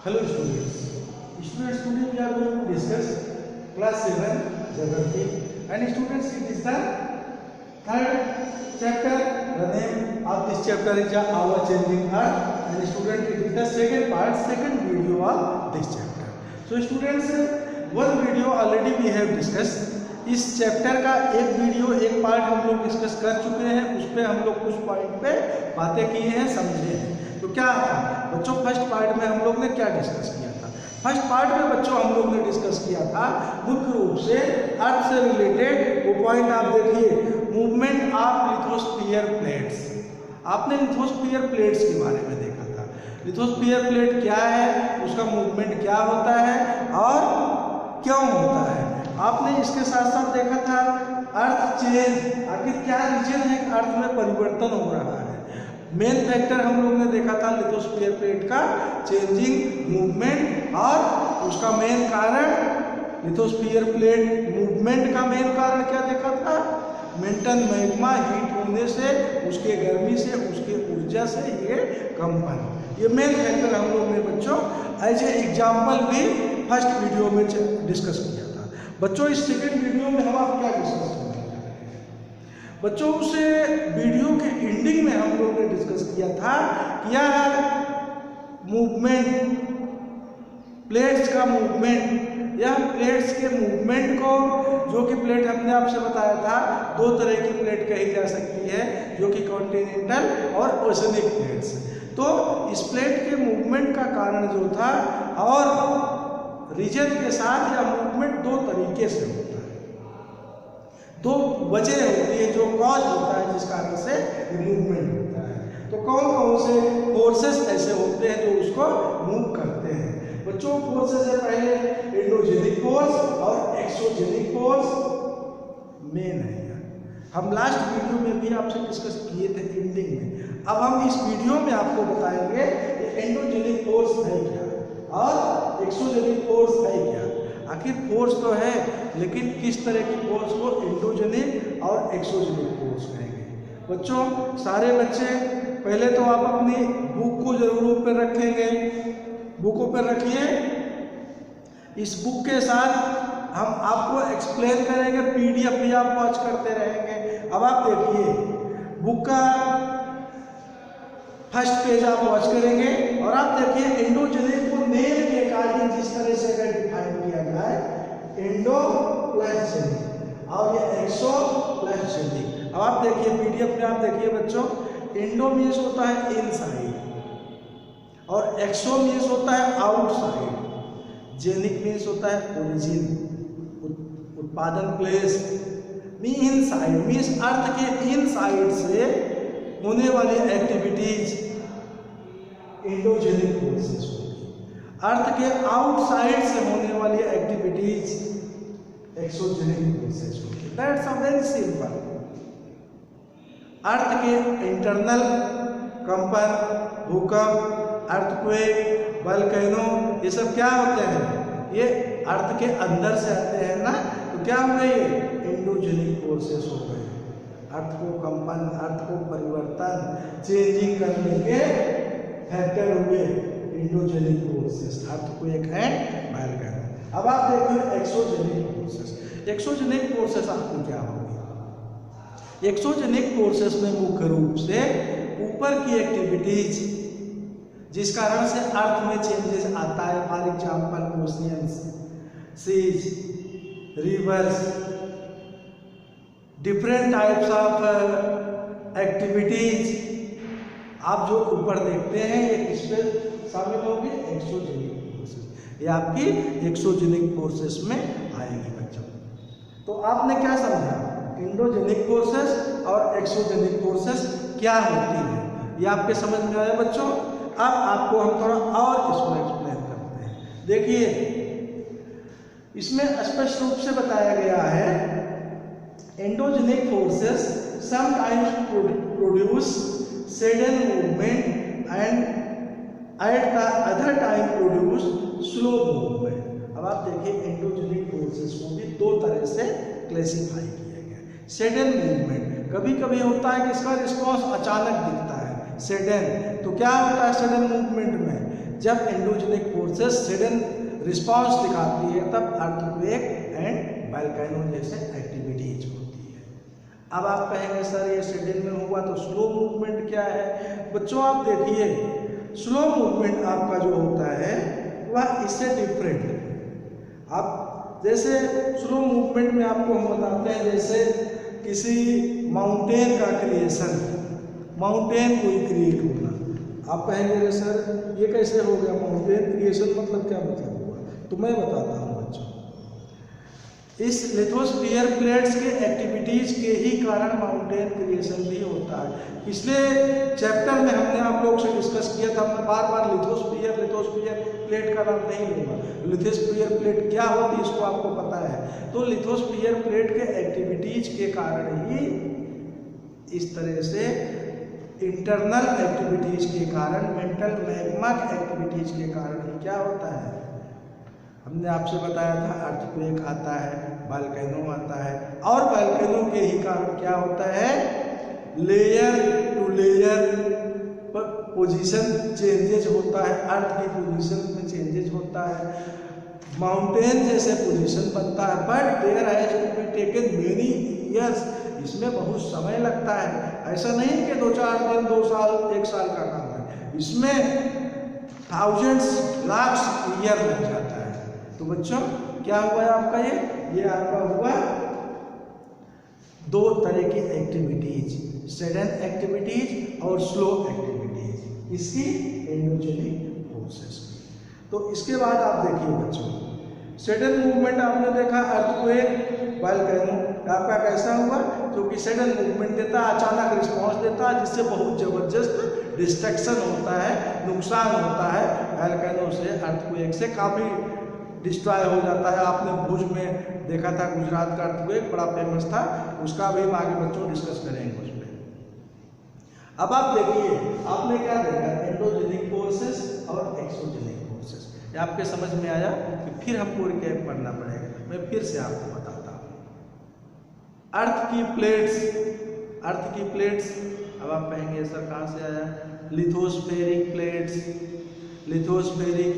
Hello students, today we are going to discuss class 7 geography, and students, it is the third chapter. The name of this chapter is Our Changing Earth, and student, it is the second video of this chapter. So students, one video already we have discussed. इस chapter का एक part हम लोग discuss कर चुके हैं, उस पर हम लोग कुछ पॉइंट पे बातें की हैं, समझे हैं। तो क्या था बच्चों, फर्स्ट पार्ट में हम लोग ने क्या डिस्कस किया था? फर्स्ट पार्ट में बच्चों हम लोग ने डिस्कस किया था मुख्य रूप से अर्थ से रिलेटेड वो पॉइंट आप देखिए, मूवमेंट ऑफ लिथोस्फीयर प्लेट्स। आपने लिथोस्फीयर प्लेट्स के बारे में देखा था। लिथोस्फीयर प्लेट क्या है, उसका मूवमेंट क्या होता है और क्यों होता है। आपने इसके साथ साथ देखा था अर्थ चेंज, आखिर क्या रीजन है अर्थ में परिवर्तन हो रहा है। मेन फैक्टर हम लोग ने देखा था लिथोस्फीयर प्लेट का चेंजिंग मूवमेंट, और उसका मेन कारण लिथोस्फीयर प्लेट मूवमेंट का मेन कारण क्या देखा था? मेंटन मैग्मा हीट होने से, उसके गर्मी से, उसके ऊर्जा से ये कंपन, ये मेन फैक्टर हम लोग ने बच्चों एज ए एग्जाम्पल भी फर्स्ट वीडियो में डिस्कस किया था। बच्चों इस सेकेंड वीडियो में हम आप क्या डिस्कस करेंगे? बच्चों उस वीडियो के एंडिंग में हम लोग ने डिस्कस किया था क्या मूवमेंट, प्लेट्स का मूवमेंट, या प्लेट्स के मूवमेंट को, जो कि प्लेट हमने आपसे बताया था दो तरह की प्लेट कही जा सकती है, जो कि कॉन्टिनेंटल और ओशनिक प्लेट्स। तो इस प्लेट के मूवमेंट का कारण जो था और रीजन के साथ या मूवमेंट दो तरीके से होता है, दो वजह होती है, जो कॉज होता है जिस कारण से मूवमेंट होता है। तो कौन कौन से फोर्सेस ऐसे होते हैं जो उसको मूव करते हैं? बच्चों फोर्सेस है पहले एंडोजेनिक फोर्स और एक्सोजेनिक फोर्स मेन है। हम लास्ट वीडियो में भी आपसे डिस्कस किए थे एंडिंग में। अब हम इस वीडियो में आपको बताएंगे कि एंडोजेनिक फोर्स है क्या और एक्सोजेनिक फोर्स है क्या। आखिर फोर्स तो है, लेकिन किस तरह की फोर्स को एंडोजेनिक और एक्सोजेनिक फोर्स कहेंगे। बच्चों सारे बच्चे पहले तो आप अपनी बुक को जरूर ऊपर रखेंगे, बुक ऊपर रखिए। इस बुक के साथ हम आपको एक्सप्लेन करेंगे, पीडीएफ भी आप वॉच करते रहेंगे। अब आप देखिए बुक का फर्स्ट पेज आप वॉच करेंगे और आप देखिए एंडोजेनिक को नेम के अकॉर्डिंग जिस तरह से अगर डिफाइन किया जाए, एंडो प्लस जेनिक और ये एक्सो प्लस जेनिक। अब आप देखिए पीडीएफ में आप देखिए बच्चों, एंडो मीन्स होता है इनसाइड और एक्सो मीन्स होता है आउटसाइड, जेनिक मीन्स होता है ओरिजिन, उत्पादन प्लेस। इनसाइड मीन्स अर्थ के इनसाइड से होने वाली एक्टिविटीज एंडोजेनिक फोर्सेस होगी, अर्थ के आउटसाइड से होने वाली एक्टिविटीज एक्सोजेनिक फोर्सेस होगी। That's a very simple. Earth के इंटरनल कंपन, भूकंप, अर्थक्वेक, वोल्केनो, ये सब क्या होते हैं? ये अर्थ के अंदर से आते हैं ना। तो क्या हुए? ये एंडोजेनिक फोर्सेस हो गए। अर्थ को कंपन, अर्थ को परिवर्तन, चेंजिंग करने के फैक्टर हुए endogenic forces, earthquake and volcano. अब आप देखिए एक्सोजेनिक फोर्सेस। एक्सोजेनिक फोर्सेस आपको क्या होगी? एक्सोजेनिक फोर्सेस में मुख्य रूप से ऊपर की एक्टिविटीज जिस कारण से अर्थ में चेंजेस आता है, for example oceans, seas, rivers, different types of activities आप जो ऊपर देखते हैं, ये किसमें शामिल होगी? Exogenic forces. ये आपकी एक्सोजेनिक फोर्सेस में आएगी बच्चों। तो आपने क्या समझा? एंडोजेनिक फोर्सेस और एक्सोजेनिक फोर्सेस क्या होती है, ये आपके समझ में आया बच्चों। अब आपको हम थोड़ा और इसको एक्सप्लेन करते हैं। देखिए इसमें स्पष्ट रूप से बताया गया है endogenic forces sometimes produce sudden movement and at the other time produce slow movement। अब आप देखिए एंडोजेनिक फोर्सेस को भी दो तरह से क्लासिफाई किया गया। सडन मूवमेंट, कभी कभी होता है कि इसका रिस्पॉन्स अचानक दिखता है, सडन। तो क्या होता है सडन मूवमेंट में? जब एंडोजेनिक फोर्सेस सडन रिस्पॉन्स दिखाती है तब अर्थक्वेक एंड वोल्केनो जैसे एक्टिविटीज होती है। अब आप कहेंगे सर ये सडन में हुआ तो स्लो मूवमेंट क्या है? बच्चों आप देखिए स्लो मूवमेंट आपका जो होता है वह इससे डिफरेंट है। आप जैसे स्लो मूवमेंट में आपको हम बताते हैं जैसे किसी माउंटेन का क्रिएशन, माउंटेन कोई क्रिएट होना। आप कहेंगे सर ये कैसे हो गया माउंटेन क्रिएशन, मतलब क्या मतलब हुआ? तो मैं बताता हूँ बच्चों, इस लिथोस्फीयर प्लेट्स के एक्टिविटीज के ही कारण माउंटेन क्रिएशन भी होता है। पिछले चैप्टर में हमने आप लोगों से डिस्कस किया था, मैं बार बार लिथोस्फीयर प्लेट का नाम नहीं लूँगा। लिथोस्फीयर प्लेट क्या होती है इसको आपको पता है। तो लिथोस्फीयर प्लेट के एक्टिविटीज के कारण ही इस तरह से इंटरनल एक्टिविटीज के कारण, मेंटल मैग्मा एक्टिविटीज के कारण ही क्या होता है? हमने आपसे बताया था अर्थक्वेक आता है, वोल्केनो आता है, और वोल्केनो के ही कारण क्या होता है? Layer to layer position changes होता है, अर्थ की पोजीशन में चेंजेज होता है, माउंटेन जैसे पोजीशन बनता है। But there has to be taken many years, इसमें बहुत समय लगता है। ऐसा नहीं कि 2-4 दिन, 2 साल, 1 साल का काम है, इसमें थाउजेंड्स लाख्स ईयर लग जाता है। तो बच्चों क्या हुआ आपका? ये आपका हुआ 2 तरह की एक्टिविटीज, सडन एक्टिविटीज और स्लो एक्टिविटीज, इसकी एंडोजेनिक फोर्सेस की। तो इसके बाद आप देखिए बच्चों, सडन मूवमेंट आपने देखा अर्थक्वेक, वोल्केनो आपका कैसा हुआ? जो कि सडन मूवमेंट देता है, अचानक रिस्पॉन्स देता है, जिससे बहुत जबरदस्त डिस्ट्रक्शन होता है, नुकसान होता है। वोल्केनो से, अर्थक्वेक से काफ़ी डिस्ट्रॉय हो जाता है। आपने भुज में देखा था गुजरात का अर्थक्वेक, बड़ा फेमस था, उसका भी हम आगे बच्चों डिस्कस करेंगे उसमें। अब आप देखिए आपने क्या देखा, एंडोजेनिक फोर्सेस और एक्सोजेनिक फोर्सेस। ये आपके समझ में आया कि फिर हमको रिकैप करना पड़ेगा, मैं फिर से आपको बताता हूँ। अर्थ की प्लेट्स, अब आप कहेंगे सर कहाँ से आया? लिथोस्फेरिक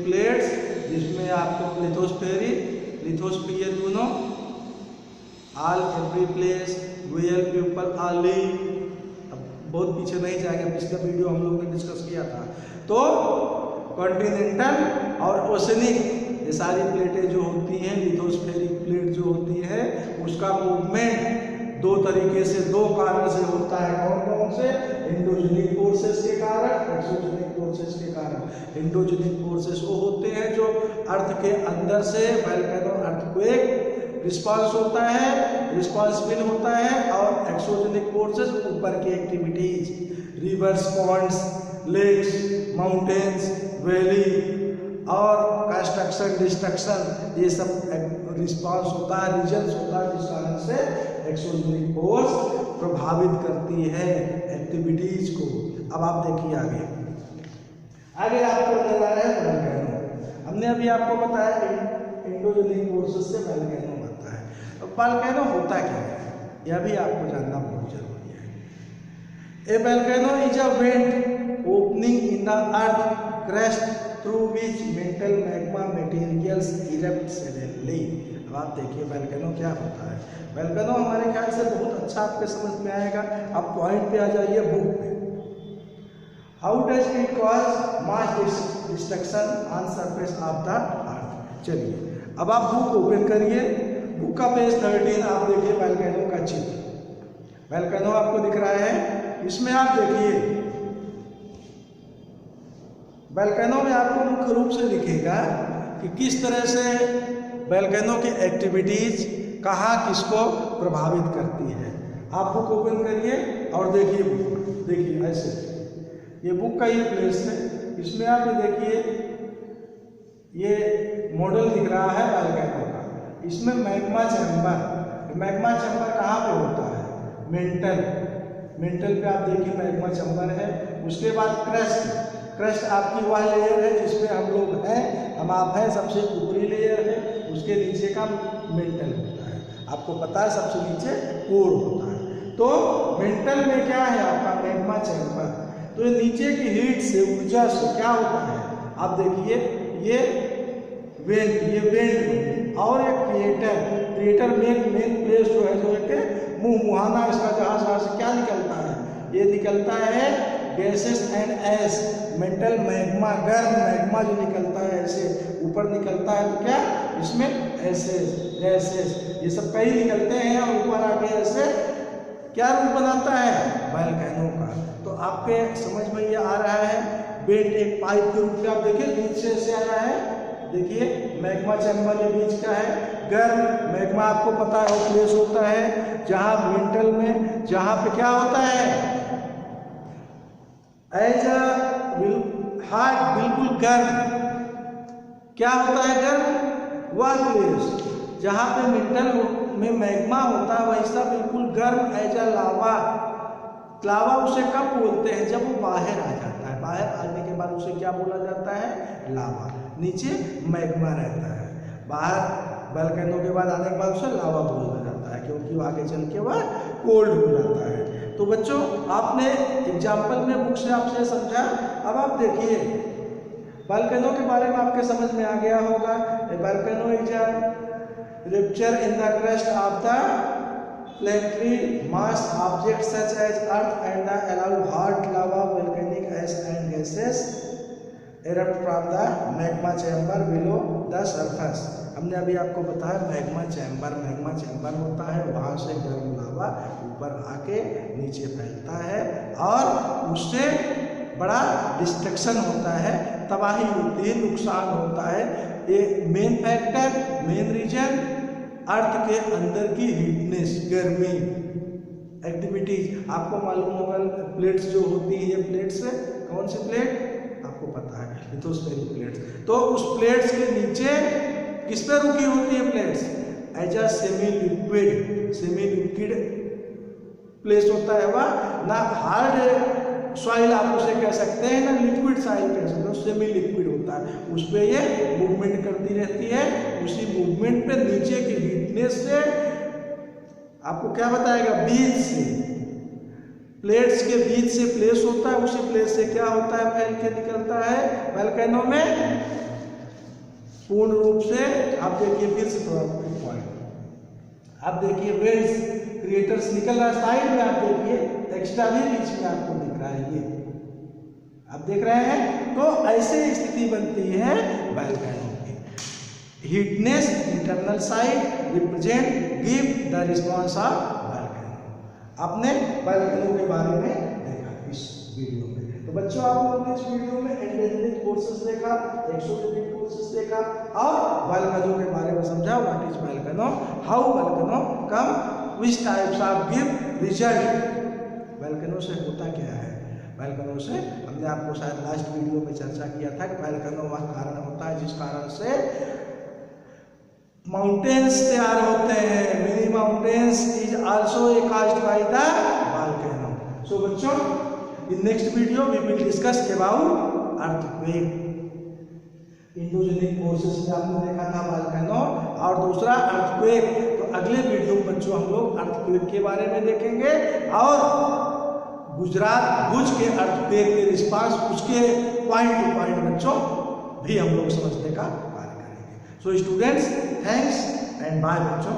प्लेट्स, जिसमें आपको lithosphere you know all every place where people are live. अब बहुत पीछे नहीं जाएंगे, पिछला वीडियो हम लोगों ने डिस्कस किया था। तो कॉन्टिनेंटल और ओशनिक ये सारी प्लेटें जो होती हैं, लिथोस्फेरिक प्लेट जो होती है, उसका मूवमेंट 2 तरीके से, 2 कारण से होता है। कौन कौन से? एंडोजेनिक फोर्सेस के कारण, एक्सोजेनिक फोर्सेस के कारण। एंडोजेनिक फोर्सेस वो होते हैं जो अर्थ के अंदर से, वोल्केनो अर्थक्वेक रिस्पॉन्स होता है, रिस्पॉन्सिबल होता है, और एक्सोजेनिक फोर्सेस ऊपर की activities, rivers, ponds, lakes, mountains, valley और कंस्ट्रक्शन, डिस्ट्रक्शन, ये सब रिस्पॉन्स होता है, रीजन्स होता है, जिस कारण से एक्सोजेनिक फोर्स प्रभावित करती है एक्टिविटीज को। अब आप देखिए आगे आपको नजर आ रहा है वोल्केनो। हमने अभी आपको बताया एंडोजेनिक फोर्सेस से वोल्केनो बनता है। अब वोल्केनो होता क्या है यह भी आपको जानना बहुत जरूरी है। A volcano is a vent opening in the earth crust through which metal magma materials erupt suddenly. अब आप देखिए वोल्केनो क्या होता है। वोल्केनो हमारे ख्याल से बहुत अच्छा आपके समझ में आएगा। आप पॉइंट पे आ जाइए बुक में। How does it cause mass destruction on surface of the earth. चलिए अब आप बुक ओपन करिए, बुक का पेज 13 आप देखिए वोल्केनो का चित्र। वोल्केनो आपको दिख रहा है, इसमें आप देखिए वोल्केनो में आपको मुख्य रूप से दिखेगा कि किस तरह से वोल्केनो की एक्टिविटीज कहाँ किसको प्रभावित करती है। आप बुक ओपन करिए और देखिए बुक, देखिए ऐसे ये बुक का ये प्लेस है, इसमें आप ये देखिए ये मॉडल दिख रहा है वोल्केनो का। इसमें मैग्मा चैम्बर कहाँ पे होता है? मेंटल पे आप देखिए मैग्मा चैम्बर है। उसके बाद क्रस्ट आपकी वह लेयर है जिसमें हम लोग हैं, हम आप हैं, सबसे ऊपरी लेयर है, उसके नीचे का मेंटल होता है। आपको पता है सबसे नीचे कोर होता है। तो मेंटल में क्या है आपका? Magma chamber. तो ये नीचे की हीट से, ऊर्जा से क्या होता है? आप देखिए ये वेंट, ये वेंट और एक क्रिएटर मेन प्लेस जो है कि मुहाना इसका जहाँ से क्या निकलता है, ये निकलता है gases and S, mental magma, गर्म मैग्मा जो निकलता है ऐसे ऊपर निकलता है, तो क्या इसमें एसेस गैसेस ये सब कई निकलते हैं और ऊपर आके ऐसे क्या रूप बनाता है, वोल्केनो का। तो आपके समझ में ये आ रहा है, वेंट एक पाइप के रूप में आप देखिए बीच से ऐसे आया है, देखिए मैग्मा चैम्बर ये बीच का है। गर्म मैग्मा आपको पता है वो प्लेस होता है जहाँ मेंटल में, जहाँ पे क्या होता है एज हार्ट, बिल्कुल गर्म, क्या होता है गर्म, वह प्लेस जहाँ पे मेंटल में मैग्मा होता है वैसा बिल्कुल गर्म एज लावा। लावा उसे कब बोलते हैं, जब वो बाहर आ जाता है, बाहर आने के बाद उसे क्या बोला जाता है, लावा। नीचे मैग्मा रहता है, बाहर वोल्केनो के बाद आने के बाद उसे लावा बोला जाता है, क्योंकि वो आगे चल के वह कोल्ड हो जाता है। तो बच्चों आपने एग्जाम्पल में बुक से आपसे समझा, अब आप देखिए वोल्केनो के बारे में आपके समझ में आ गया होगा। Volcano is a rupture in the crust of the planetary mass objects such as Earth and allow hot lava, volcanic ash and gases erupt from the magma chamber below the surface। हमने अभी आपको बताया magma chamber होता है, वहाँ से गर्म लावा ऊपर आके नीचे फैलता है और उससे बड़ा डिस्ट्रक्शन होता है, तबाही होती है, नुकसान होता है। ये मेन फैक्टर, मेन रीजन अर्थ के अंदर की हीटनेस, गर्मी, एक्टिविटीज। आपको मालूम होगा प्लेट्स जो होती है, ये प्लेट्स है, कौन सी प्लेट आपको पता है, लिथोस्फेरिक प्लेट्स। तो उस प्लेट्स के नीचे किस पे रुकी होती है plates, as a semi liquid place होता है वह, ना हार्ड सॉइल आप उसे कह सकते हैं, ना लिक्विड सॉइल कह सकते हो, सेमी लिक्विड होता है। उस पर ये मूवमेंट करती रहती है, उसी मूवमेंट पे नीचे की हीटनेस से आपको क्या बताएगा, बीच से, प्लेट्स के बीच से प्लेस होता है, उसी प्लेस से क्या होता है, फैल के निकलता है वोल्केनो में पूर्ण रूप से। आप देखिए फिर से थोड़ा पॉइंट, आप देखिए वेंट्स क्रिएटर्स निकल रहा है साइड में, आप देखिए एक्स्ट्रा भी बीच में आपको दिख रहा है, ये आप देख रहे हैं। तो ऐसे स्थिति बनती है वोल्केनो की। Heatness internal side represent give the response of volcano. आपने वोल्केनो के बारे में देखा इस वीडियो में। तो बच्चों आप लोगों ने इस वीडियो में एंडेमिक कोर्सेस देखा, एक्सोथेटिक कोर्सेस देखा और वोल्केनो के बारे में समझा, what is volcano, how volcano come, which types of give result। Volcano से होता क्या है, वोल्केनो से हमने आपको शायद लास्ट वीडियो में चर्चा किया था कि वोल्केनो वह कारण होता है जिस कारण से माउंटेन्स तैयार होते हैं। Many mountains is also caused by the volcano। So बच्चों in next video we will discuss about earthquake. Endogenic forces में आपने देखा था वोल्केनो और दूसरा अर्थक्वेक। तो अगले वीडियो में बच्चों हम लोग अर्थक्वेक के बारे में देखेंगे और गुजरात भुज के अर्थक्वेक के रिस्पांस, उसके पॉइंट टू पॉइंट बच्चों भी हम लोग समझने का कार्य करेंगे। So students thanks and bye बच्चों।